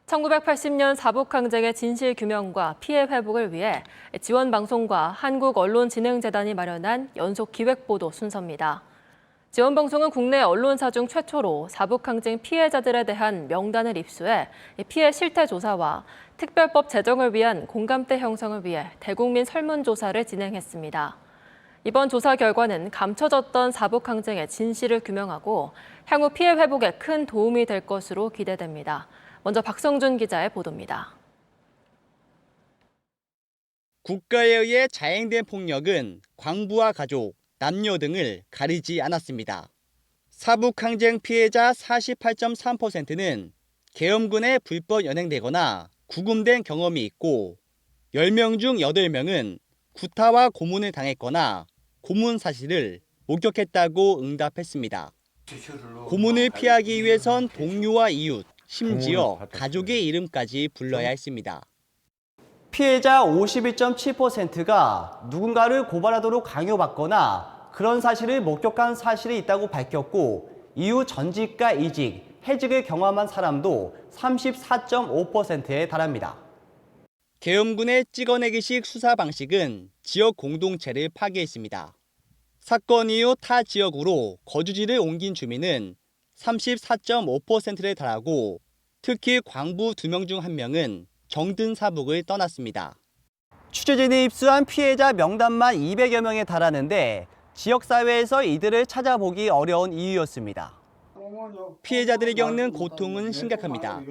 1980년 사북항쟁의 진실 규명과 피해 회복을 위해 지원방송과 한국언론진흥재단이 마련한 연속 기획보도 순서입니다. 지원방송은 국내 언론사 중 최초로 사북항쟁 피해자들에 대한 명단을 입수해 피해 실태 조사와 특별법 제정을 위한 공감대 형성을 위해 대국민 설문조사를 진행했습니다. 이번 조사 결과는 감춰졌던 사북항쟁의 진실을 규명하고 향후 피해 회복에 큰 도움이 될 것으로 기대됩니다. 먼저 박성준 기자의 보도입니다. 국가에 의해 자행된 폭력은 광부와 가족, 남녀 등을 가리지 않았습니다. 사북항쟁 피해자 48.3%는 계엄군에 불법 연행되거나 구금된 경험이 있고 10명 중 8명은 구타와 고문을 당했거나 고문 사실을 목격했다고 응답했습니다. 고문을 피하기 위해선 동료와 이웃, 심지어 가족의 이름까지 불러야 했습니다. 피해자 51.7%가 누군가를 고발하도록 강요받거나 그런 사실을 목격한 사실이 있다고 밝혔고 이후 전직과 이직, 해직을 경험한 사람도 34.5%에 달합니다. 계엄군의 찍어내기식 수사 방식은 지역 공동체를 파괴했습니다. 사건 이후 타 지역으로 거주지를 옮긴 주민은 34.5%에 달하고 특히 광부 2명 중 1명은 정든 사북을 떠났습니다. 취재진이 입수한 피해자 명단만 200여 명에 달하는데 지역사회에서 이들을 찾아보기 어려운 이유였습니다. 피해자들이 겪는 고통은 심각합니다.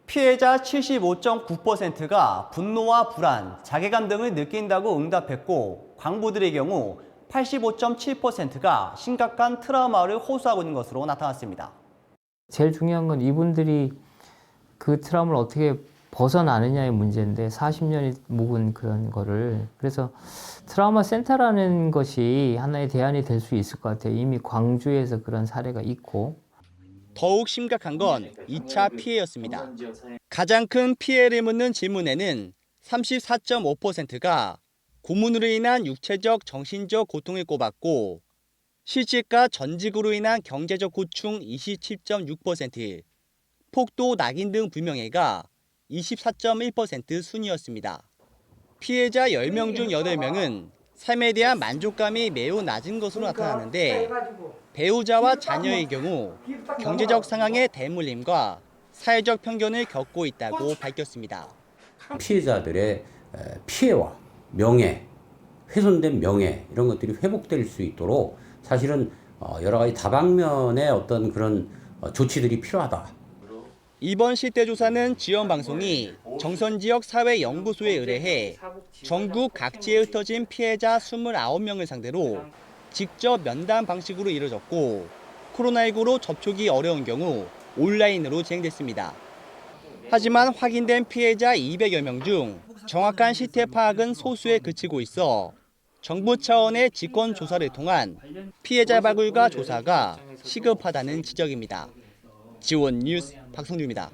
피해자 75.9%가 분노와 불안, 자괴감 등을 느낀다고 응답했고 광부들의 경우 85.7%가 심각한 트라우마를 호소하고 있는 것으로 나타났습니다. 제일 중요한 건 이분들이 그 트라우마를 어떻게 벗어나느냐의 문제인데 40년이 묵은 그런 거를 그래서 트라우마 센터라는 것이 하나의 대안이 될 수 있을 것 같아요. 이미 광주에서 그런 사례가 있고. 더욱 심각한 건 2차 피해였습니다. 가장 큰 피해를 묻는 질문에는 34.5%가 고문으로 인한 육체적, 정신적 고통을 꼽았고 실직과 전직으로 인한 경제적 고충 27.6%, 폭도, 낙인 등 불명예가 24.1% 순이었습니다. 피해자 10명 중 8명은 삶에 대한 만족감이 매우 낮은 것으로 나타나는데 배우자와 자녀의 경우 경제적 상황의 대물림과 사회적 편견을 겪고 있다고 밝혔습니다. 피해자들의 피해와 명예, 훼손된 명예 이런 것들이 회복될 수 있도록 사실은 여러 가지 다방면의 어떤 그런 조치들이 필요하다. 이번 실태조사는 지원방송이 정선지역 사회연구소에 의뢰해 전국 각지에 흩어진 피해자 29명을 상대로 직접 면담 방식으로 이뤄졌고 코로나19로 접촉이 어려운 경우 온라인으로 진행됐습니다. 하지만 확인된 피해자 200여 명 중 정확한 실태 파악은 소수에 그치고 있어 정부 차원의 직권 조사를 통한 피해자 발굴과 조사가 시급하다는 지적입니다. 지원 뉴스 박성주입니다.